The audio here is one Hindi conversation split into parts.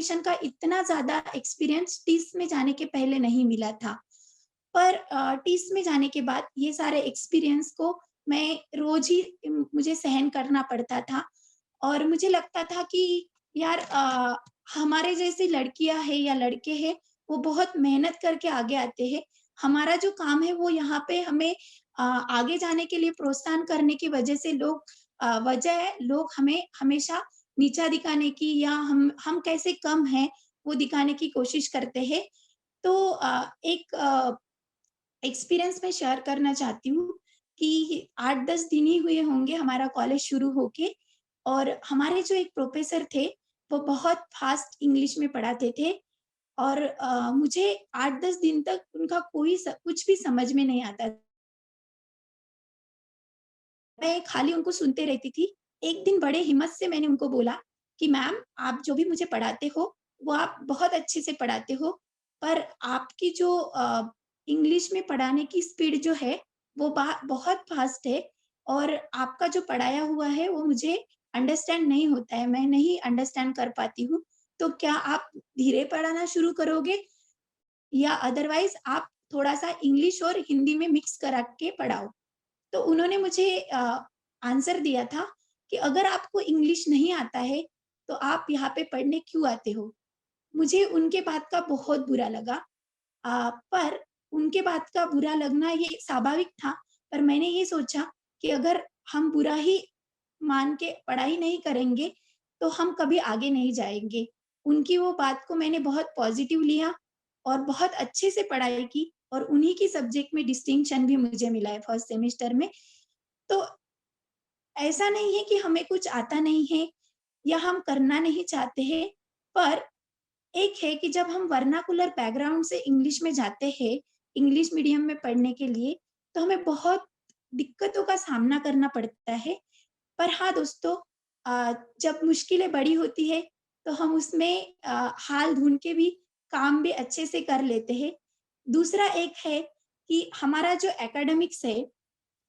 एनिमेशन का इतना ज़्यादा एक्सपीरियंस टीस में जाने के पहले नहीं मिला था। पर टीस में जाने के बाद ये सारे एक्सपीरियंस को मैं रोज़ ही मुझे सहन करना पड़ता था और मुझे लगता था कि यार हमारे जैसी लड़कियाँ हैं या लड़के हैं, वो बहुत मेहनत करके आगे आते हैं। हमारा जो काम है वो यहाँ पे हमें आगे जाने के लिए प्रोत्साहन करने की वजह से लोग हमें हमेशा नीचा दिखाने की या हम कैसे कम हैं, वो दिखाने की कोशिश करते हैं। तो एक एक्सपीरियंस मैं शेयर करना चाहती हूँ कि 8-10 दिन ही हुए होंगे हमारा कॉलेज शुरू होके और हमारे जो एक प्रोफ़ेसर थे, वो बहुत फ़ास्ट इंग्लिश में पढ़ाते थे और मुझे 8-10 दिन तक उनका कोई कुछ भी समझ में नहीं आता। मैं खाली उनको सुनते रहती थी। एक दिन बड़े हिम्मत से मैंने उनको बोला कि मैम आप जो भी मुझे पढ़ाते हो, वो आप बहुत अच्छे से पढ़ाते हो, पर आपकी जो इंग्लिश में पढ़ाने की स्पीड जो है, वो बहुत फ़ास्ट है और आपका जो पढ़ाया हुआ है, वो मुझे अंडरस्टैंड नहीं होता है, मैं नहीं अंडरस्टैंड कर पाती हूँ। तो क्या आप धीरे पढ़ाना शुरू करोगे या अदरवाइज़ आप थोड़ा-सा इंग्लिश और हिंदी में मिक्स करा के पढ़ाओ? तो उन्होंने मुझे आंसर दिया था कि अगर आपको इंग्लिश नहीं आता है, तो आप यहाँ पे पढ़ने क्यों आते हो? मुझे उनके बात का बहुत बुरा लगा। पर उनके बात का बुरा लगना ये स्वाभाविक था, पर मैंने ये सोचा कि अगर हम बुरा ही मान के पढ़ाई नहीं करेंगे, तो हम कभी आगे नहीं जाएँगे। उनकी वो बात को मैंने बहुत पॉज़िटिव लिया और बहुत अच्छे से पढ़ाई की और उन्हीं की सब्जेक्ट में डिस्टिंक्शन भी मुझे मिला है फर्स्ट सेमेस्टर में। तो ऐसा नहीं है कि हमें कुछ आता नहीं है या हम करना नहीं चाहते हैं, पर एक है कि जब हम वर्नाकुलर बैकग्राउंड से इंग्लिश में जाते हैं, इंग्लिश मीडियम में पढ़ने के लिए, तो हमें बहुत दिक्कतों का सामना करना पड़ता है। पर हाँ दोस्तों, जब मुश्किलें बड़ी होती है, तो हम उसमें हाल ढूँढ के भी काम भी अच्छे से कर लेते हैं। दूसरा एक है कि हमारा जो एकेडमिक्स है,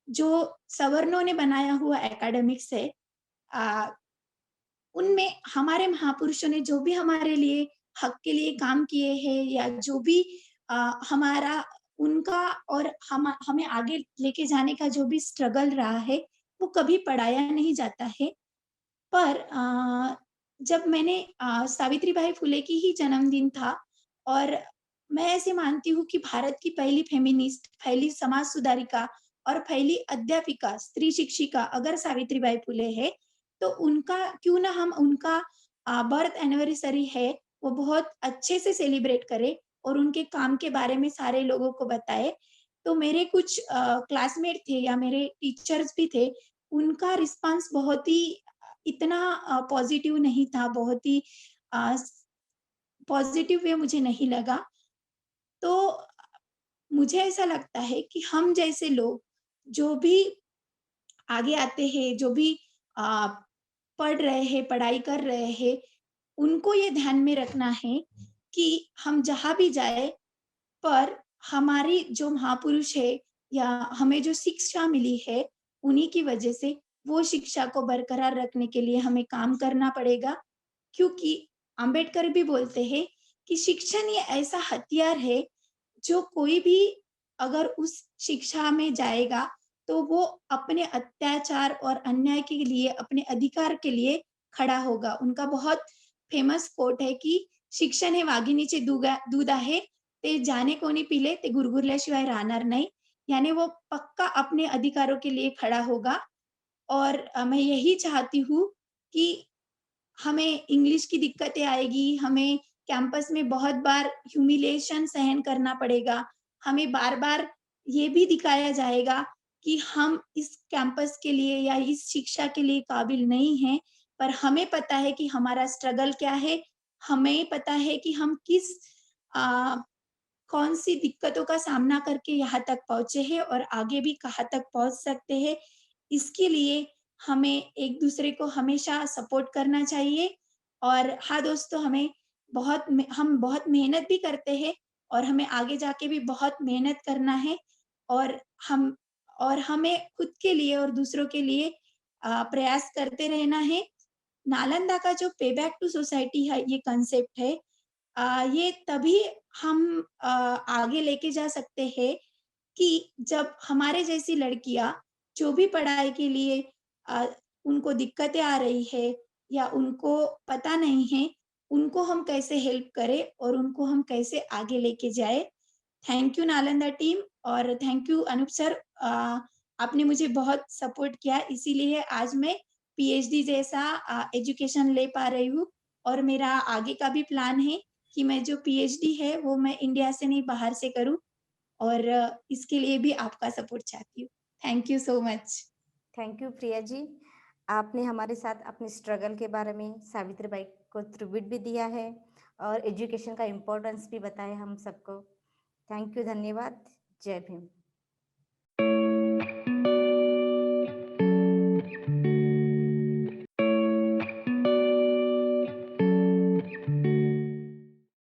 जो सवर्णों ने बनाया हुआ एकेडमिक्स है, अ, उनमें हमारे महापुरुषों ने जो भी हमारे लिए हक के लिए काम किए हैं या जो भी हमारा उनका और हमें आगे लेके जाने का जो भी स्ट्रगल रहा है, वो कभी पढ़ाया नहीं जाता है। पर जब मैंने सावित्रीबाई फुले की ही जन्मदिन था और मैं ऐसे मानती हूँ कि भारत की पहली फेमिनिस्ट, पहली समाज सुधारिका और पहली अध्यापिका, स्त्री शिक्षिका अगर सावित्रीबाई फुले है, तो उनका क्यों ना हम उनका बर्थ एनिवर्सरी है, वो बहुत अच्छे से सेलिब्रेट करें और उनके काम के बारे में सारे लोगों को बताएँ। तो मेरे कुछ क्लासमेट थे या मेरे टीचर्स भी थे, उनका रिस्पॉन्स बहुत ही इतना पॉज़िटिव नहीं था, बहुत ही अ, स पॉज़िटिव वे मुझे नहीं लगा। तो मुझे ऐसा लगता है कि हम जैसे लोग जो भी आगे आते हैं, जो भी अ, पढ़ रहे हैं, पढ़ाई कर रहे हैं, उनको ये ध्यान में रखना है कि हम जहाँ भी जाएँ, पर हमारी जो महापुरुष है या हमें जो शिक्षा मिली है, उन्हीं की वजह से वो शिक्षा को बरकरार रखने के लिए हमें काम करना पड़ेगा। क्योंकि अम्बेडकर भी बोलते हैं कि शिक्षण ये ऐसा हथियार है, जो कोई भी अगर उस शिक्षा में जाएगा, तो वो अपने अत्याचार और अन्याय के लिए, अपने अधिकार के लिए खड़ा होगा। उनका बहुत फेमस कोट है कि "शिक्षण हे वाघिणीचे दूध आहे, ते जाने कोणी पिले, ते गुरगुरल्याशिवाय राहणार नाही." यानी वो पक्का अपने अधिकारों के लिए खड़ा होगा और मैं यही चाहती हूँ कि हमें इंग्लिश की दिक्कतें आएगी, हमें कैंपस में बहुत बार ह्यूमिलिएशन सहन करना पड़ेगा, हमें बार-बार ये भी दिखाया जाएगा कि हम इस कैंपस के लिए या इस शिक्षा के लिए काबिल नहीं हैं, पर हमें पता है कि हमारा स्ट्रगल क्या है, हमें पता है कि हम किस अ, कौन-सी दिक्कतों का सामना करके यहाँ तक पहुँचे हैं और आगे भी कहाँ तक पहुँच सकते हैं। इसके लिए हमें एक-दूसरे को हमेशा सपोर्ट करना चाहिए और हाँ दोस्तों, हम बहुत मेहनत भी करते हैं और हमें आगे जाके भी बहुत मेहनत करना है और हम और हमें खुद के लिए और दूसरों के लिए प्रयास करते रहना है नालंदा का जो पे बैक टू सोसाइटी है, ये कांसेप्ट है, ये तभी हम आगे लेके जा सकते हैं कि जब हमारे जैसी लड़कियाँ जो भी पढ़ाई के लिए अ, उनको दिक्कतें आ रही है या उनको पता नहीं है, उनको हम कैसे हेल्प करें और उनको हम कैसे आगे लेके जाएँ। थैंक यू नालंदा टीम और थैंक यू अनूप सर, आपने मुझे बहुत सपोर्ट किया, इसीलिए आज मैं पीएचडी जैसा एजुकेशन ले पा रही हूँ और मेरा आगे का भी प्लान है कि मैं जो पीएचडी है वो मैं इंडिया से नहीं बाहर से करूँ और इसके लिए भी आपका सपोर्ट चाहती हूँ। Thank you so much. Thank you Priya ji. आपने हमारे साथ अपने स्ट्रगल के बारे में सावित्रीबाई को ट्रिब्यूट भी दिया है और एजुकेशन का इम्पोर्टेंस भी बताया हम सबको। थैंक यू, धन्यवाद। जय भीम।